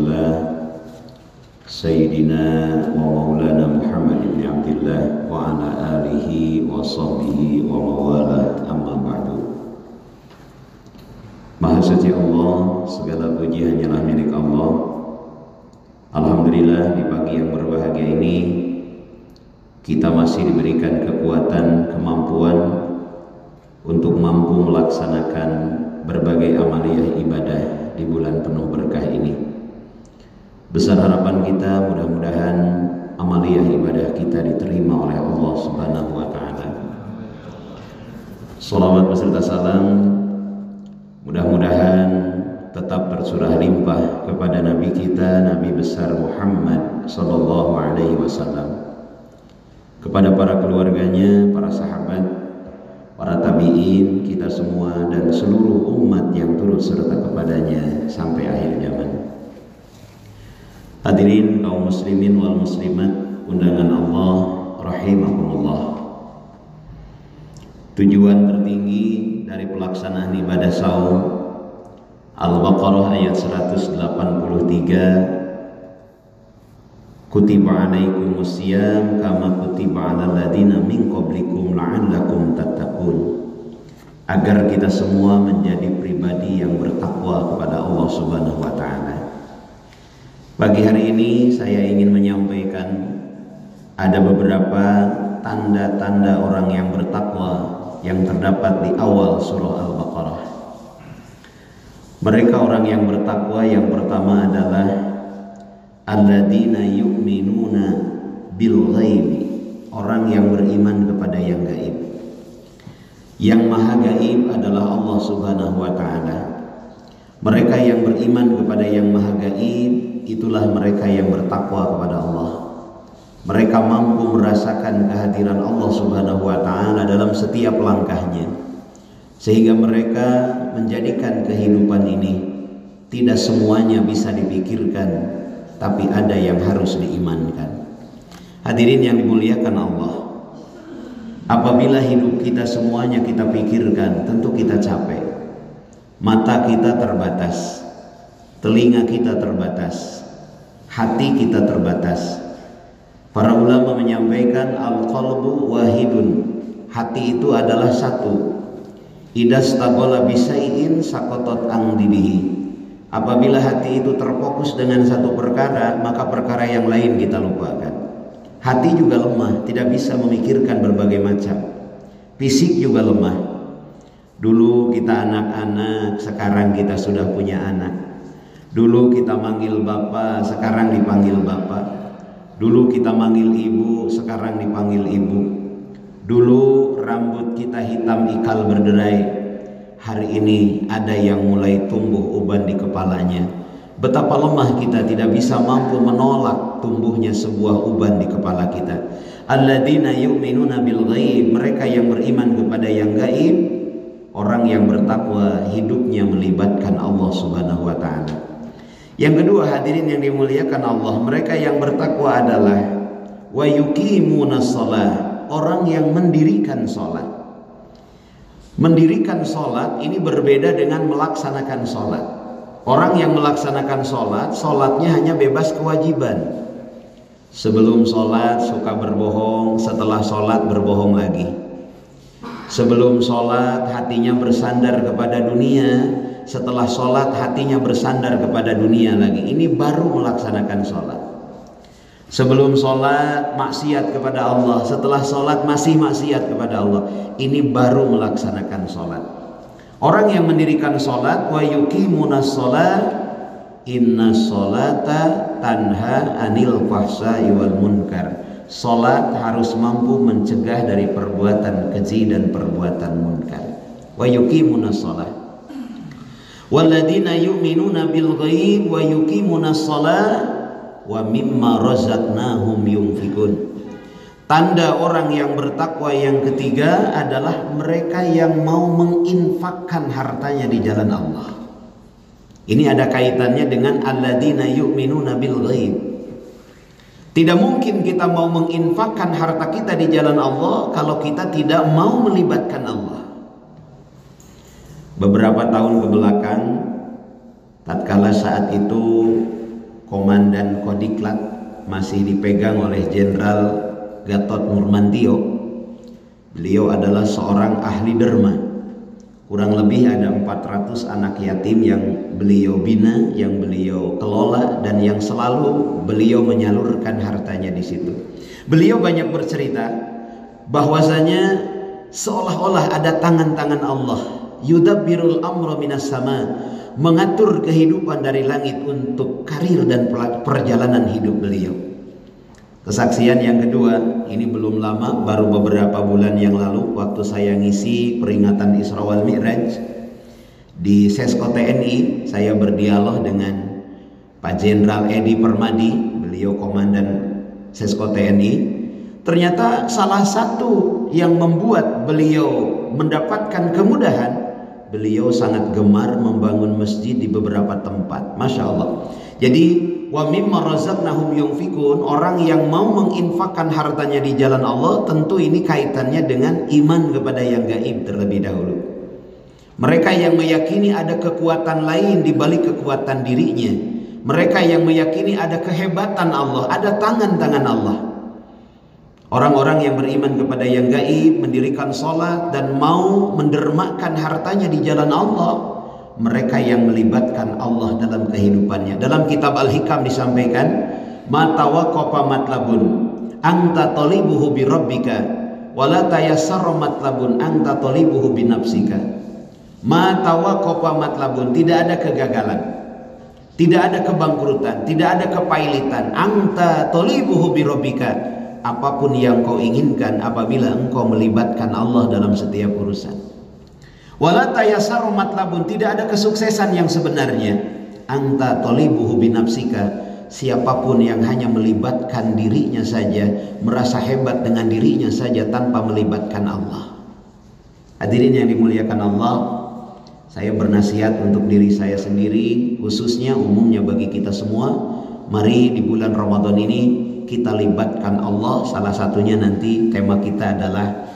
Rasulillah Sayyidina wa maulana Muhammad ibn Abdillah wa ala alihi wa sahbihi wa mawala, amma ba'du. Maha suci Allah, segala puji hanyalah milik Allah. Alhamdulillah, di pagi yang berbahagia ini kita masih diberikan kekuatan, kemampuan untuk mampu melaksanakan berbagai amaliyah ibadah di bulan penuh berkah ini. Besar harapan kita, mudah-mudahan amaliyah ibadah kita diterima oleh Allah Subhanahu wa ta'ala. Shalawat beserta salam mudah-mudahan tetap tercurah limpah kepada Nabi kita, Nabi besar Muhammad sallallahu alaihi wasallam, kepada para keluarganya, para sahabat, para tabi'in, kita semua dan seluruh umat yang turut serta kepadanya sampai akhir zaman. Hadirin kaum muslimin wal muslimat undangan Allah rahimakumullah. Tujuan tertinggi dari pelaksanaan ibadah saum Al-Baqarah ayat 183, kutiba alaikumus syiyam kama kutiba alal ladina min qablikum la'allakum tattaqun, agar kita semua menjadi pribadi yang bertakwa kepada Allah Subhanahu wa ta'ala. Pagi hari ini saya ingin menyampaikan ada beberapa tanda-tanda orang yang bertakwa yang terdapat di awal surah Al-Baqarah. Mereka orang yang bertakwa yang pertama adalah alladzina yu'minuna bil ghaibi, orang yang beriman kepada yang gaib. Yang maha gaib adalah Allah Subhanahu wa ta'ala. Mereka yang beriman kepada yang maha gaib, itulah mereka yang bertakwa kepada Allah. Mereka mampu merasakan kehadiran Allah Subhanahu wa ta'ala dalam setiap langkahnya, sehingga mereka menjadikan kehidupan ini tidak semuanya bisa dipikirkan, tapi ada yang harus diimankan. Hadirin yang dimuliakan Allah, apabila hidup kita semuanya kita pikirkan, tentu kita capek. Mata kita terbatas, telinga kita terbatas, hati kita terbatas. Para ulama menyampaikan al-qalbu wahidun, hati itu adalah satu. Idas tagola bisai'in sakotot angdidihi, apabila hati itu terfokus dengan satu perkara, maka perkara yang lain kita lupakan. Hati juga lemah, tidak bisa memikirkan berbagai macam. Fisik juga lemah. Dulu kita anak-anak, sekarang kita sudah punya anak. Dulu kita manggil bapak, sekarang dipanggil bapak. Dulu kita manggil ibu, sekarang dipanggil ibu. Dulu rambut kita hitam ikal berderai, hari ini ada yang mulai tumbuh uban di kepalanya. Betapa lemah kita tidak bisa mampu menolak tumbuhnya sebuah uban di kepala kita. Alladzina yu'minuna bil ghaib, mereka yang beriman kepada yang gaib. Orang yang bertakwa hidupnya melibatkan Allah Subhanahu wa ta'ala. Yang kedua, hadirin yang dimuliakan Allah, mereka yang bertakwa adalah wa yuqimunas shalah, orang yang mendirikan salat. Mendirikan salat ini berbeda dengan melaksanakan salat. Orang yang melaksanakan salat, salatnya hanya bebas kewajiban. Sebelum salat suka berbohong, setelah salat berbohong lagi. Sebelum sholat hatinya bersandar kepada dunia, setelah sholat hatinya bersandar kepada dunia lagi. Ini baru melaksanakan sholat. Sebelum sholat maksiat kepada Allah, setelah sholat masih maksiat kepada Allah. Ini baru melaksanakan sholat. Orang yang mendirikan sholat, wa yuqimunas sholat, inna sholata tanha anil fahsai wal munkar. Salat harus mampu mencegah dari perbuatan keji dan perbuatan munkar. Wa yuqimunas shalah. Walladzina yu'minuna bil ghaib wa yuqimunas shalah wa mimma razaqnahum yunfikun. Tanda orang yang bertakwa yang ketiga adalah mereka yang mau menginfakkan hartanya di jalan Allah. Ini ada kaitannya dengan alladzina yu'minuna bil ghaib. Tidak mungkin kita mau menginfakkan harta kita di jalan Allah kalau kita tidak mau melibatkan Allah. Beberapa tahun ke belakang, tatkala saat itu Komandan Kodiklat masih dipegang oleh Jenderal Gatot Nurmantio. Beliau adalah seorang ahli derma. Kurang lebih ada 400 anak yatim yang beliau bina, yang beliau kelola, dan yang selalu beliau menyalurkan hartanya di situ. Beliau banyak bercerita bahwasanya seolah-olah ada tangan-tangan Allah, yudabbirul amra minas sama, mengatur kehidupan dari langit untuk karir dan perjalanan hidup beliau. Kesaksian yang kedua, ini belum lama, baru beberapa bulan yang lalu, waktu saya ngisi peringatan Isra wal Mi'raj di Sesko TNI, saya berdialog dengan Pak Jenderal Edi Permadi, beliau komandan Sesko TNI. Ternyata salah satu yang membuat beliau mendapatkan kemudahan, beliau sangat gemar membangun masjid di beberapa tempat. Masya Allah. Jadi wa mimma razaqnahum yunfikun, orang yang mau menginfakkan hartanya di jalan Allah, tentu ini kaitannya dengan iman kepada yang gaib terlebih dahulu. Mereka yang meyakini ada kekuatan lain di balik kekuatan dirinya, mereka yang meyakini ada kehebatan Allah, ada tangan-tangan Allah. Orang-orang yang beriman kepada yang gaib, mendirikan sholat dan mau mendermakan hartanya di jalan Allah, mereka yang melibatkan Allah dalam kehidupannya. Dalam kitab Al-Hikam disampaikan, ma tawaqqafa matlabun anta talibuhu bi rabbika wa la tayassara matlabun anta talibuhu bi nafsika. Ma tawaqqafa matlabun, tidak ada kegagalan, tidak ada kebangkrutan, tidak ada kepailitan. Anta talibuhu bi rabbika, apapun yang kau inginkan apabila engkau melibatkan Allah dalam setiap urusan. Wala tayassaru matlabun, tidak ada kesuksesan yang sebenarnya. Anta talibuhu binafsika, siapapun yang hanya melibatkan dirinya saja, merasa hebat dengan dirinya saja tanpa melibatkan Allah. Hadirin yang dimuliakan Allah, saya bernasihat untuk diri saya sendiri, khususnya umumnya bagi kita semua. Mari di bulan Ramadan ini kita libatkan Allah. Salah satunya nanti tema kita adalah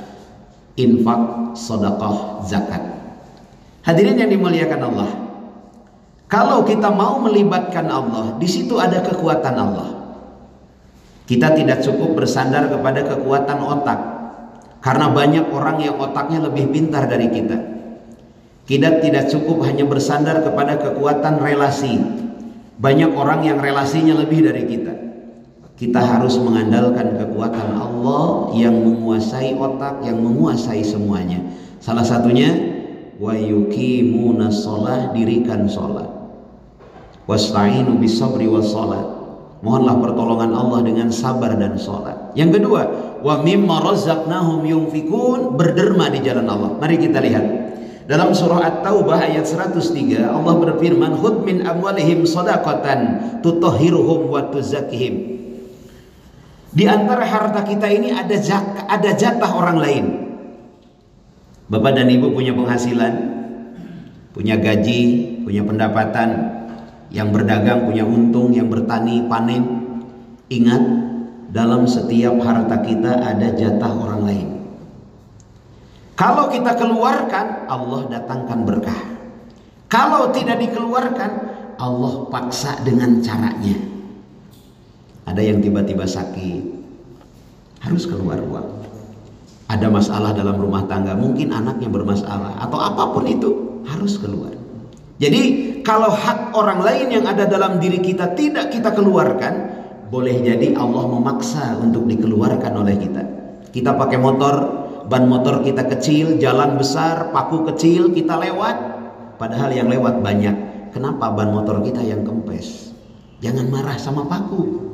infak, sedekah, zakat. Hadirin yang dimuliakan Allah, kalau kita mau melibatkan Allah, di situ ada kekuatan Allah. Kita tidak cukup bersandar kepada kekuatan otak, karena banyak orang yang otaknya lebih pintar dari kita. Kita tidak cukup hanya bersandar kepada kekuatan relasi. Banyak orang yang relasinya lebih dari kita. Kita harus mengandalkan kekuatan Allah yang menguasai otak, yang menguasai semuanya. Salah satunya wa yuqimuna shalah, dirikan salat. Wasta'inu bisabri wassalat, mohonlah pertolongan Allah dengan sabar dan salat. Yang kedua, wa mimma razaqnahum yunfikun, berderma di jalan Allah. Mari kita lihat dalam surah At-Taubah ayat 103, Allah berfirman, khudh min amwalihim shadaqatan tutahhiruhum wa tuzakkihim. Di antara harta kita ini ada jatah orang lain. Bapak dan Ibu punya penghasilan, punya gaji, punya pendapatan, yang berdagang punya untung, yang bertani panen. Ingat, dalam setiap harta kita ada jatah orang lain. Kalau kita keluarkan, Allah datangkan berkah. Kalau tidak dikeluarkan, Allah paksa dengan caranya. Ada yang tiba-tiba sakit, harus keluar uang. Ada masalah dalam rumah tangga, mungkin anaknya bermasalah, atau apapun itu, harus keluar. Jadi kalau hak orang lain yang ada dalam diri kita tidak kita keluarkan, boleh jadi Allah memaksa untuk dikeluarkan oleh kita. Kita pakai motor, ban motor kita kecil, jalan besar, paku kecil, kita lewat, padahal yang lewat banyak. Kenapa ban motor kita yang kempes? Jangan marah sama paku.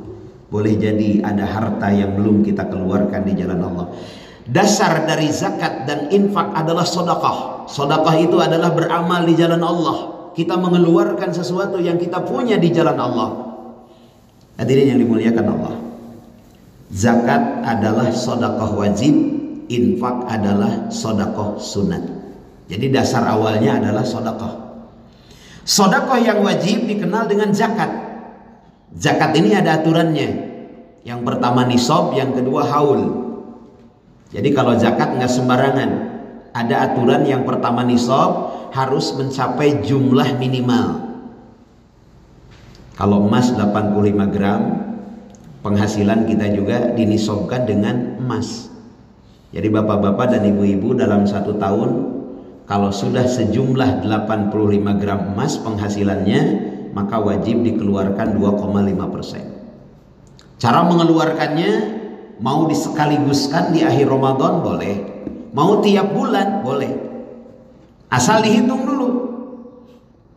Boleh jadi ada harta yang belum kita keluarkan di jalan Allah. Dasar dari zakat dan infak adalah sedekah. Sedekah itu adalah beramal di jalan Allah. Kita mengeluarkan sesuatu yang kita punya di jalan Allah. Hadirin yang dimuliakan Allah, zakat adalah sedekah wajib, infak adalah sedekah sunat. Jadi dasar awalnya adalah sedekah. Sedekah yang wajib dikenal dengan zakat. Zakat ini ada aturannya. Yang pertama nisab, yang kedua haul. Jadi kalau zakat nggak sembarangan. Ada aturan, yang pertama nisab harus mencapai jumlah minimal. Kalau emas 85 gram, penghasilan kita juga dinisobkan dengan emas. Jadi bapak-bapak dan ibu-ibu dalam 1 tahun kalau sudah sejumlah 85 gram emas penghasilannya, maka wajib dikeluarkan 2,5%. Cara mengeluarkannya, mau disekaliguskan di akhir Ramadan boleh, mau tiap bulan boleh, asal dihitung dulu.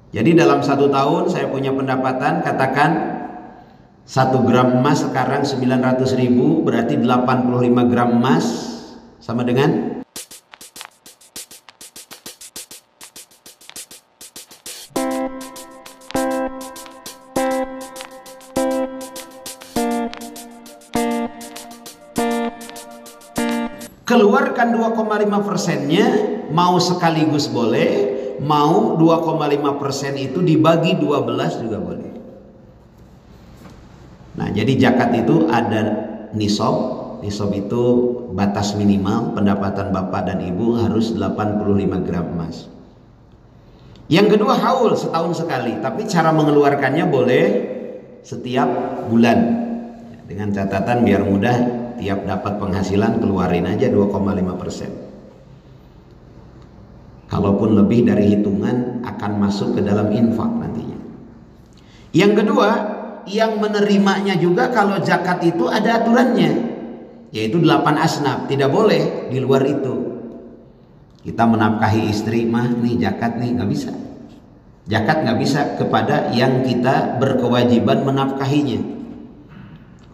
Jadi dalam 1 tahun saya punya pendapatan, katakan 1 gram emas sekarang 900.000, berarti 85 gram emas sama dengan keluarkan 2,5%-nya, mau sekaligus boleh, mau 2,5% itu dibagi 12 juga boleh. Nah, jadi zakat itu ada nisab. Nisab itu batas minimal pendapatan bapak dan ibu harus 85 gram emas. Yang kedua, haul, setahun sekali, tapi cara mengeluarkannya boleh setiap bulan. Dengan catatan biar mudah, tiap dapat penghasilan keluarin aja 2,5%. Kalaupun lebih dari hitungan akan masuk ke dalam infak nantinya. Yang kedua, yang menerimanya juga kalau zakat itu ada aturannya, yaitu 8 asnaf, tidak boleh di luar itu. Kita menafkahi istri, mah nih zakat nih, nggak bisa. Zakat nggak bisa kepada yang kita berkewajiban menafkahinya.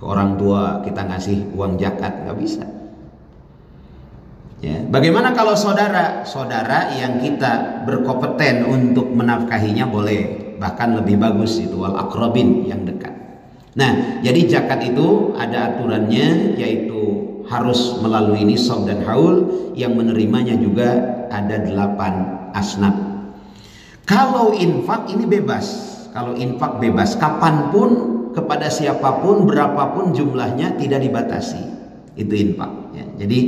Ke orang tua kita ngasih uang zakat, nggak bisa. Ya, bagaimana kalau saudara yang kita berkompeten untuk menafkahinya boleh, bahkan lebih bagus itu wal aqrabin, yang dekat. Nah, jadi zakat itu ada aturannya, yaitu harus melalui nisab dan haul, yang menerimanya juga ada 8 asnaf. Kalau infak ini bebas. Kalau infak bebas, kapanpun, kepada siapapun, berapapun jumlahnya, tidak dibatasi. Itu infak. Ya, jadi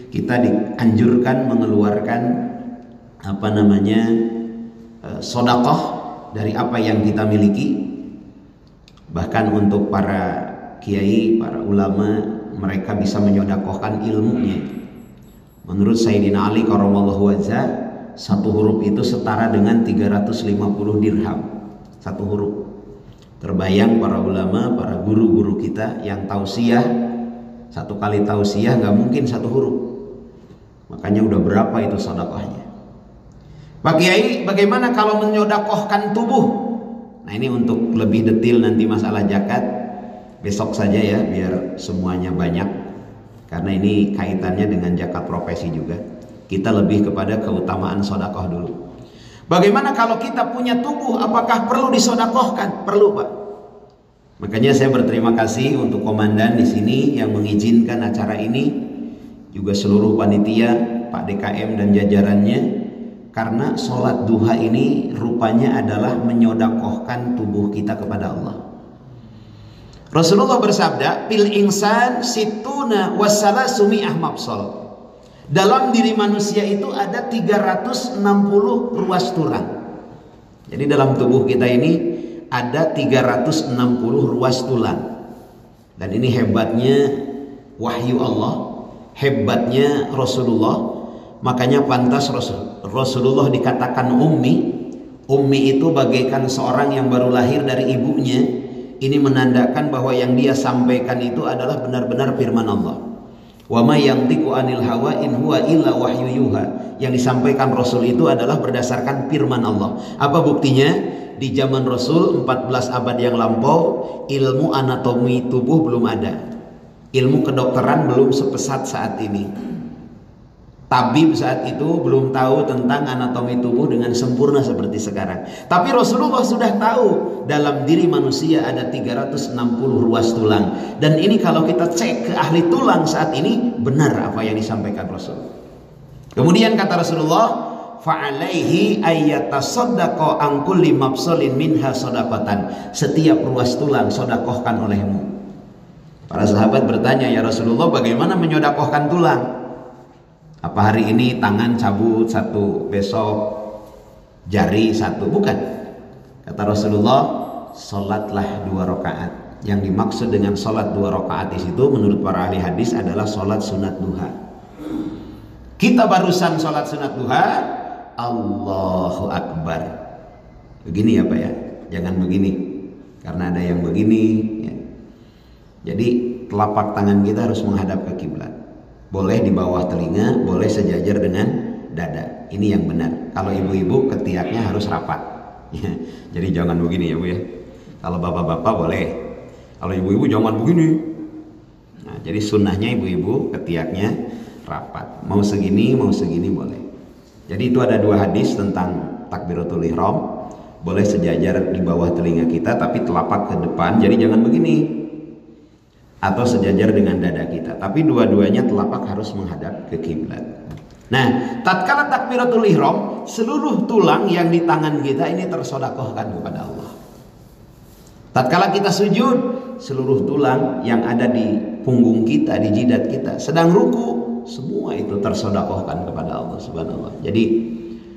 kita dianjurkan mengeluarkan sedekah dari apa yang kita miliki. Bahkan untuk para kiai, para ulama, mereka bisa menyodakohkan ilmunya. Menurut Sayyidina Ali karramallahu wajhah, 1 huruf itu setara dengan 350 dirham. 1 huruf. Terbayang para ulama, para guru-guru kita yang tausiah, 1 kali tausiah nggak mungkin 1 huruf. Makanya udah berapa itu sedekahnya. Pak Kiai, bagaimana kalau menyodakohkan tubuh? Nah, ini untuk lebih detail nanti masalah zakat besok saja ya, biar semuanya banyak. Karena ini kaitannya dengan zakat profesi juga. Kita lebih kepada keutamaan sedekah dulu. Bagaimana kalau kita punya tubuh, apakah perlu disedekahkan? Perlu, Pak. Makanya saya berterima kasih untuk komandan di sini yang mengizinkan acara ini, juga seluruh panitia, Pak DKM dan jajarannya. Karena sholat duha ini rupanya adalah menyodakohkan tubuh kita kepada Allah. Rasulullah bersabda, "Fil insan situna wassalasu mi'ah mafsal." Dalam diri manusia itu ada 360 ruas tulang. Jadi dalam tubuh kita ini ada 360 ruas tulang. Dan ini hebatnya wahyu Allah, hebatnya Rasulullah. Makanya pantas Rasulullah dikatakan ummi. Ummi itu bagaikan seorang yang baru lahir dari ibunya. Ini menandakan bahwa yang dia sampaikan itu adalah benar-benar firman Allah. Wa may yantiqu anil hawa in huwa illa wahyu yuha. Yang disampaikan Rasul itu adalah berdasarkan firman Allah. Apa buktinya? Di zaman Rasul 14 abad yang lampau, ilmu anatomi tubuh belum ada. Ilmu kedokteran belum sepesat saat ini. Tabib saat itu belum tahu tentang anatomi tubuh dengan sempurna seperti sekarang. Tapi Rasulullah sudah tahu dalam diri manusia ada 360 ruas tulang. Dan ini kalau kita cek ke ahli tulang saat ini, benar apa yang disampaikan Rasul. Kemudian kata Rasulullah, fa'alaihi ayyatasaddaqa an kulli mafsalin minha shadaqatan. Setiap ruas tulang sedekahkan olehmu. Para sahabat bertanya, ya Rasulullah, bagaimana menyodakohkan tulang? Apa hari ini tangan cabut 1, besok jari 1? Bukan. Kata Rasulullah, sholatlah 2 rakaat. Yang dimaksud dengan sholat 2 rakaat di situ menurut para ahli hadis adalah sholat sunat duha. Kita barusan sholat sunat duha, Allahu Akbar. Begini ya Pak ya, jangan begini, karena ada yang begini ya. Jadi telapak tangan kita harus menghadap ke kiblat. Boleh di bawah telinga, boleh sejajar dengan dada. Ini yang benar. Kalau ibu-ibu ketiaknya harus rapat ya. Jadi jangan begini ya Bu ya. Kalau bapak-bapak boleh, kalau ibu-ibu jangan begini. Nah, jadi sunnahnya ibu-ibu ketiaknya rapat. Mau segini boleh. Jadi itu ada 2 hadis tentang takbiratul ihram. Boleh sejajar di bawah telinga kita, tapi telapak ke depan. Jadi jangan begini. Atau sejajar dengan dada kita. Tapi dua-duanya telapak harus menghadap ke kiblat. Nah, tatkala takbiratul ihram, seluruh tulang yang di tangan kita ini tersodakohkan kepada Allah. Tatkala kita sujud, seluruh tulang yang ada di punggung kita, di jidat kita, sedang ruku, semua itu tersodakohkan kepada Allah Subhanahu wa Ta'ala. Jadi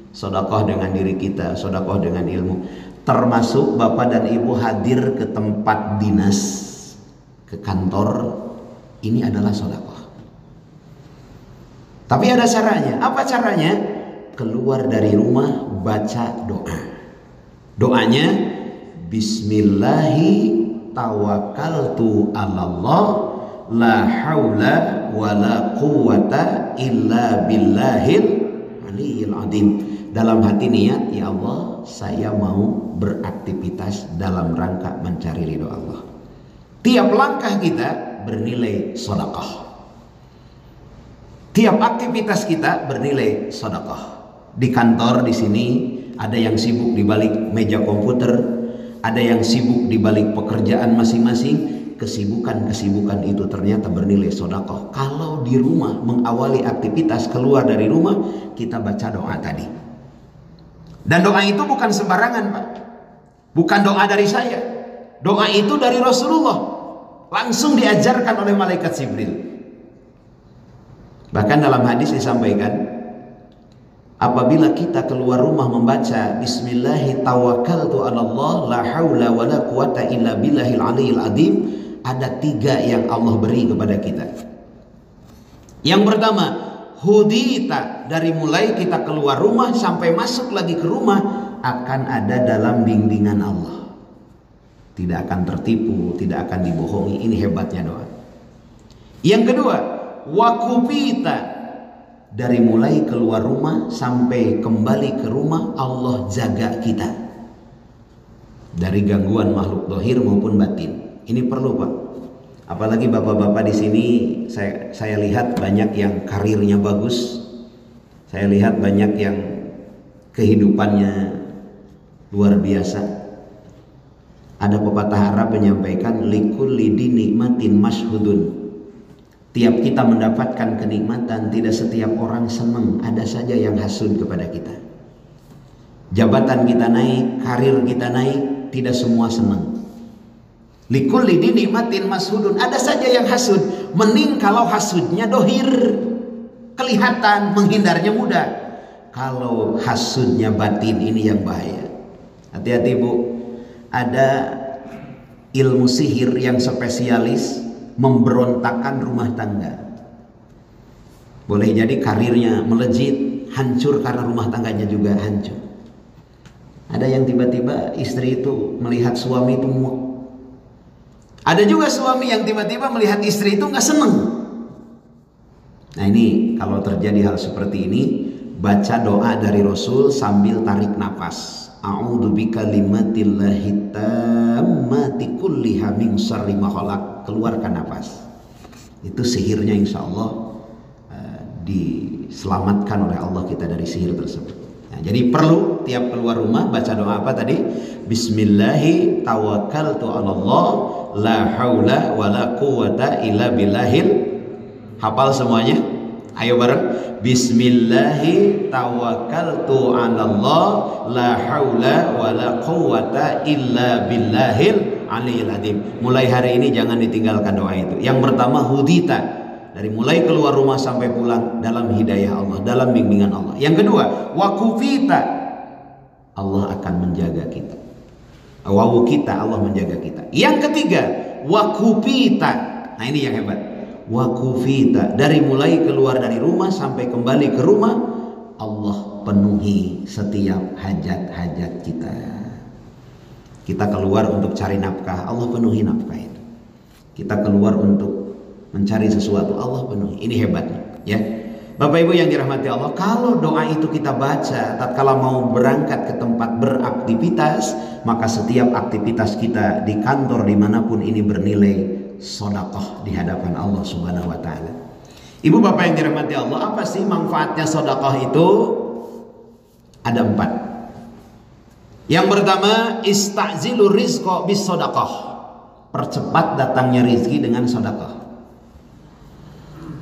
sodakoh dengan diri kita, sodakoh dengan ilmu, termasuk bapak dan ibu hadir ke tempat dinas, ke kantor, ini adalah sodakoh. Tapi ada caranya. Apa caranya? Keluar dari rumah baca doa. Doanya Bismillahi tawakkaltu 'alallah la haula wala quwata illa billahil aliyil azim. Dalam hati niat, ya Allah, saya mau beraktivitas dalam rangka mencari ridho Allah. Tiap langkah kita bernilai sedekah. Tiap aktivitas kita bernilai sedekah. Di kantor di sini ada yang sibuk di balik meja komputer, ada yang sibuk di balik pekerjaan masing-masing. Kesibukan-kesibukan itu ternyata bernilai sedekah. Kalau di rumah mengawali aktivitas keluar dari rumah, kita baca doa tadi. Dan doa itu bukan sembarangan, Pak. Bukan doa dari saya. Doa itu dari Rasulullah. Langsung diajarkan oleh malaikat Jibril. Bahkan dalam hadis disampaikan, apabila kita keluar rumah membaca Bismillahi tawakkaltu 'alallah la haula wala quwata illa billahil aliyil azim, ada 3 yang Allah beri kepada kita. Yang pertama, hudita, dari mulai kita keluar rumah sampai masuk lagi ke rumah akan ada dalam bimbingan Allah. Tidak akan tertipu, tidak akan dibohongi. Ini hebatnya doa. Yang kedua, wakupita, dari mulai keluar rumah sampai kembali ke rumah Allah jaga kita dari gangguan makhluk zahir maupun batin. Ini perlu, Pak. Apalagi bapak-bapak di sini saya lihat banyak yang karirnya bagus. Saya lihat banyak yang kehidupannya luar biasa. Ada pepatah Arab menyampaikan likulli nikmatin mashhudun. Tiap kita mendapatkan kenikmatan, tidak setiap orang senang, ada saja yang hasud kepada kita. Jabatan kita naik, karir kita naik, tidak semua senang. Likulli nikmatin mashhudun, ada saja yang hasud. Mending kalau hasudnya dohir, kelihatan, menghindarnya mudah. Kalau hasudnya batin, ini yang bahaya. Hati-hati, Bu. Ada ilmu sihir yang spesialis memberontakkan rumah tangga. Boleh jadi karirnya melejit, hancur karena rumah tangganya juga hancur. Ada yang tiba-tiba istri itu melihat suami itu muak. Ada juga suami yang tiba-tiba melihat istri itu nggak seneng. Nah, ini kalau terjadi hal seperti ini, baca doa dari Rasul sambil tarik nafas. A'udzu bikalimatillahi tammati kulliha min syarri ma khalaq. Keluarkan nafas. Itu sihirnya insya Allah diselamatkan oleh Allah kita dari sihir tersebut. Nah, jadi perlu tiap keluar rumah baca doa apa tadi? Bismillahi tawakkaltu 'alallah la haula wala quwata illa billahil. Hafal semuanya? Ayo bareng. Bismillahi tawakkaltu 'alallah la haula wala quwata illa billahil aliyil azim. Mulai hari ini jangan ditinggalkan doa itu. Yang pertama, hudita, dari mulai keluar rumah sampai pulang dalam hidayah Allah, dalam bimbingan Allah. Yang kedua, wakufita, Allah akan menjaga kita. Wawu kita, Allah menjaga kita. Yang ketiga, wakufita. Nah ini yang hebat. Wakufita, dari mulai keluar dari rumah sampai kembali ke rumah, Allah penuhi setiap hajat-hajat kita. Kita keluar untuk cari nafkah, Allah penuhi nafkah itu. Kita keluar untuk mencari sesuatu, Allah penuhi. Ini hebatnya, ya. Bapak Ibu yang dirahmati Allah, kalau doa itu kita baca tatkala mau berangkat ke tempat beraktivitas, maka setiap aktivitas kita di kantor dimanapun ini bernilai sedekah di hadapan Allah Subhanahu wa taala. Ibu bapak yang dirahmati Allah, apa sih manfaatnya sedekah itu? Ada 4. Yang pertama, ista'zilu rizqa bis sedekah. Percepat datangnya rizki dengan sedekah.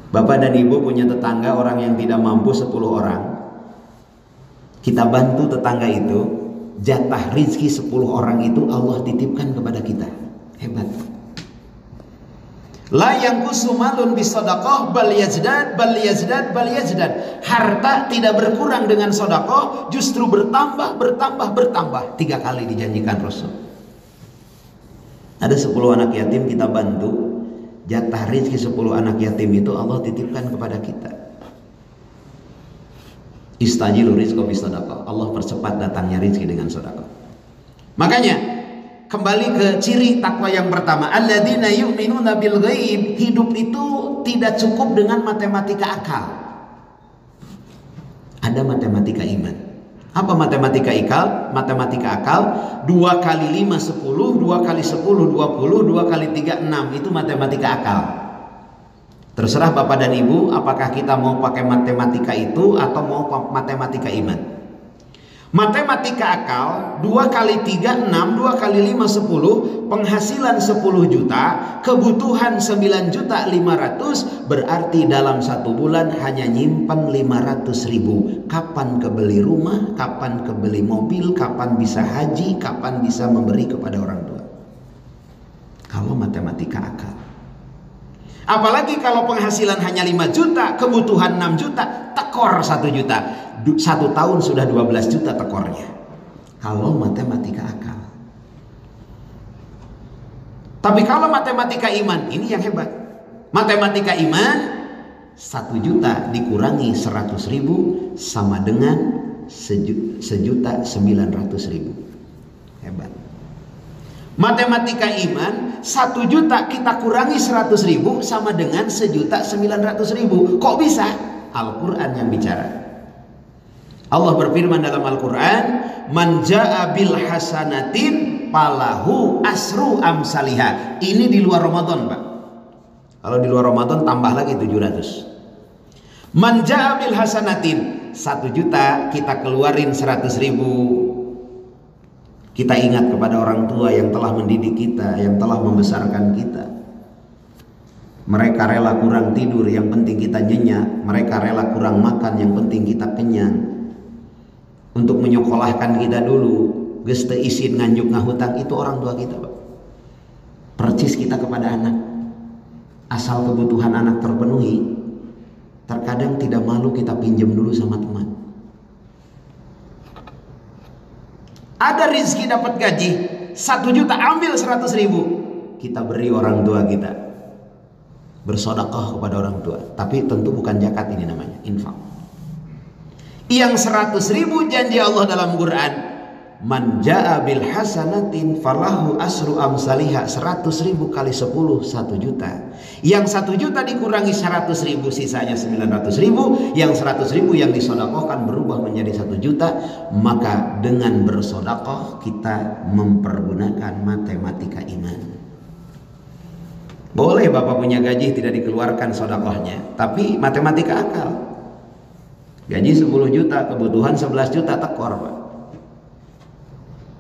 Bapak dan ibu punya tetangga orang yang tidak mampu 10 orang. Kita bantu tetangga itu, jatah rizki 10 orang itu Allah titipkan kepada kita. Hebat. La yanqusu malun bisadaqah bal yazdad bal yazdad bal yazdad. Harta tidak berkurang dengan sedekah, justru bertambah. 3 kali dijanjikan Rasul. Ada 10 anak yatim kita bantu, jatah rezeki 10 anak yatim itu Allah titipkan kepada kita. Istajilu rizqa bisadaqah. Allah percepat datangnya rezeki dengan sedekah. Makanya kembali ke ciri takwa yang pertama, alladzina yu'minuna bil ghaib. Hidup itu tidak cukup dengan matematika akal. Ada matematika iman. Apa matematika akal? Matematika akal 2 kali 5 10, 2 kali 10 20, 2 kali 3 6. Itu matematika akal. Terserah Bapak dan Ibu apakah kita mau pakai matematika itu atau mau matematika iman. Matematika akal 2 kali 3 6, 2 kali 5 10, penghasilan 10 juta, kebutuhan 9 juta 500, berarti dalam 1 bulan hanya nyimpan 500 ribu. Kapan kebeli rumah, kapan kebeli mobil, kapan bisa haji, kapan bisa memberi kepada orang tua. Kalau matematika akal. Apalagi kalau penghasilan hanya 5 juta, kebutuhan 6 juta, tekor 1 juta. 1 tahun sudah 12 juta tekornya. Kalau matematika akal. Tapi kalau matematika iman, ini yang hebat. Matematika iman, 1 juta dikurangi 100 ribu sama dengan 1.900.000. Hebat. Matematika iman, 1 juta kita kurangi 100 ribu sama dengan 1.900.000. Kok bisa? Al-Quran yang bicara. Allah berfirman dalam Al-Quran, man ja'a bil hasanatin falahu asru amsalihah. Ini di luar Ramadan, Pak. Kalau di luar Ramadan tambah lagi 700. Man ja'a bil hasanatin, 1 juta kita keluarin 100 ribu. Kita ingat kepada orang tua yang telah mendidik kita, yang telah membesarkan kita. Mereka rela kurang tidur, yang penting kita nyenyak. Mereka rela kurang makan, yang penting kita kenyang. Untuk menyekolahkan kita dulu, geus teu isin nganjuk ngahutang, itu orang tua kita, Pak. Percis kita kepada anak. Asal kebutuhan anak terpenuhi, terkadang tidak malu kita pinjam dulu sama teman. Ada rizki dapat gaji 1 juta, ambil 100 ribu, kita beri orang tua kita. Bersedekah kepada orang tua. Tapi tentu bukan zakat, ini namanya infak. Yang 100 ribu janji Allah dalam Quran, man ja'a bil hasanatin falahu asru amsalihah. 100 ribu kali 10 1 juta. Yang 1 juta dikurangi 100 ribu, sisanya 900 ribu. Yang 100 ribu yang disedekahkan berubah menjadi 1 juta. Maka dengan bersedekah kita mempergunakan matematika iman. Boleh Bapak punya gaji tidak dikeluarkan sedekahnya, tapi matematika akal. Gaji 10 juta, kebutuhan 11 juta, tekor, Pak.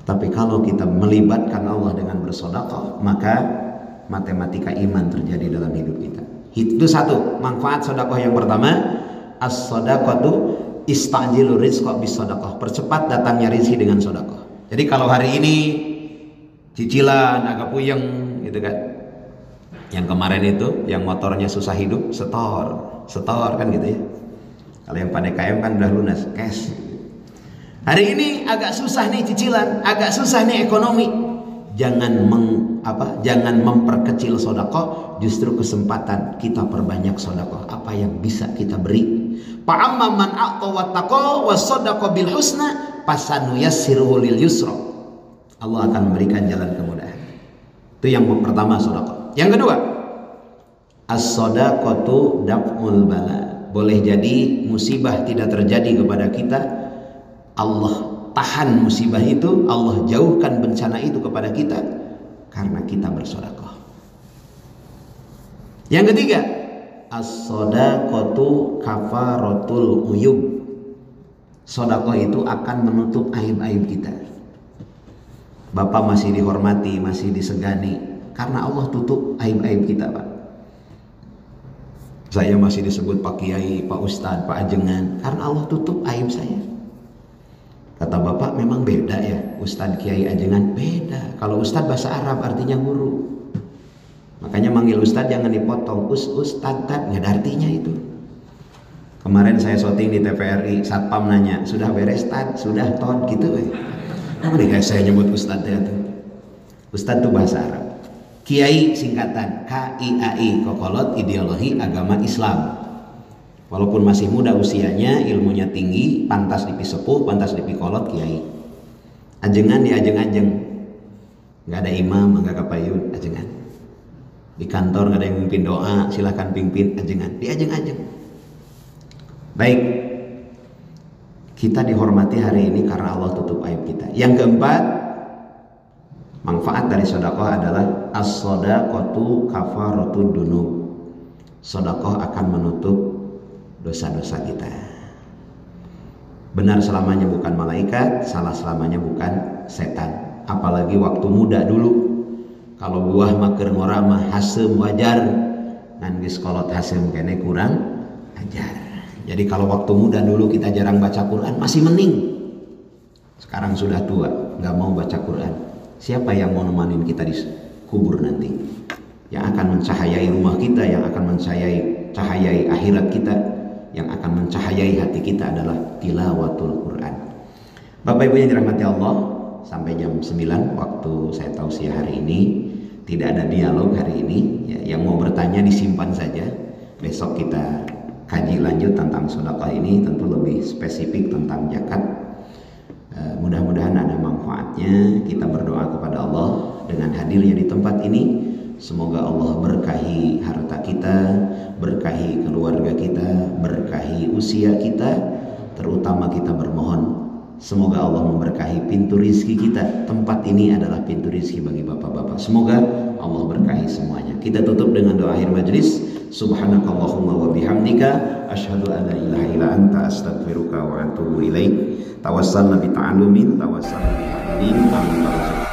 Tapi kalau kita melibatkan Allah dengan bersedekah, maka matematika iman terjadi dalam hidup kita. Itu satu manfaat sedekah yang pertama. As-shadaqatu istajilu rizqa bis-shadaqah. Percepat datangnya rezeki dengan sedekah. Jadi kalau hari ini cicilan agak puyeng gitu kan. Yang kemarin itu yang motornya susah hidup, setor kan gitu ya. Kalau yang pada KM kan udah lunas, cash. Hari ini agak susah nih cicilan, agak susah nih ekonomi. Jangan jangan memperkecil sedekah, justru kesempatan kita perbanyak sedekah. Apa yang bisa kita beri? Fa amma man a'ta wattaqa wa shadaqa bil husna fasanuyassiruhu lil yusra. Allah akan memberikan jalan kemudahan. Itu yang pertama, sedekah. Yang kedua, as-shadaqatu daf'ul bala. Boleh jadi musibah tidak terjadi kepada kita, Allah tahan musibah itu, Allah jauhkan bencana itu kepada kita karena kita bersedekah. Yang ketiga, as-shadaqatu kafaratul uyub. Sedekah itu akan menutup aib-aib kita. Bapak masih dihormati, masih disegani karena Allah tutup aib-aib kita, Pak. Saya masih disebut Pak Kiai, Pak Ustadz, Pak Ajengan karena Allah tutup aib saya. Kata Bapak, memang beda ya, Ustadz, Kiai, Ajengan? Beda. Kalau Ustadz bahasa Arab artinya guru. Makanya manggil Ustadz jangan dipotong. Ustadz, nggak ada artinya itu. Kemarin saya syuting di TVRI, Satpam nanya, sudah beres Tad? Sudah Ton? Gitu apa nih saya nyebut Ustadz ya tuh. Ustadz itu bahasa Arab. Kiai singkatan KIAI, Kokolot Ideologi Agama Islam. Walaupun masih muda usianya, ilmunya tinggi, pantas dipisepuh, pantas dipikolot kiai. Ajengan di ajeng-ajeng, nggak ada imam, nggak kapayun, ajengan. Di kantor nggak ada yang mimpin doa, silahkan pimpin, ajengan. Di ajeng-ajeng. Baik, kita dihormati hari ini karena Allah tutup aib kita. Yang keempat, manfaat dari sedekah adalah as-shadaqatu kafaratud dunub. Sedekah akan menutup dosa-dosa kita. Benar selamanya bukan malaikat, salah selamanya bukan setan. Apalagi waktu muda dulu. Kalau buah maker ngora mah hasem wajar, ngan geus kolot hasem kene kurang ajar. Jadi kalau waktu muda dulu kita jarang baca Quran, masih mending. Sekarang sudah tua, nggak mau baca Quran. Siapa yang mau nemanin kita di kubur nanti? Yang akan mencahayai rumah kita, yang akan mencahayai akhirat kita, yang akan mencahayai hati kita adalah tilawatul Quran. Bapak Ibu yang dirahmati Allah, sampai jam 9 waktu saya tausiah hari ini. Tidak ada dialog hari ini. Ya, yang mau bertanya disimpan saja. Besok kita kaji lanjut tentang sedekah ini, tentu lebih spesifik tentang zakat. Mudah-mudahan ada manfaatnya. Kita berdoa kepada Allah dengan hadirnya di tempat ini. Semoga Allah berkahi harta kita, berkahi keluarga kita, berkahi usia kita. Terutama kita bermohon, semoga Allah memberkahi pintu rizki kita. Tempat ini adalah pintu rizki bagi bapak-bapak. Semoga Allah berkahi semuanya. Kita tutup dengan doa akhir majlis. Subhanakallahumma wa bihamdika asyhadu an la ilaha illa anta astaghfiruka wa atubu ilaik. Tawassalna bi ta'allumin, tawassalna bi ta'lim.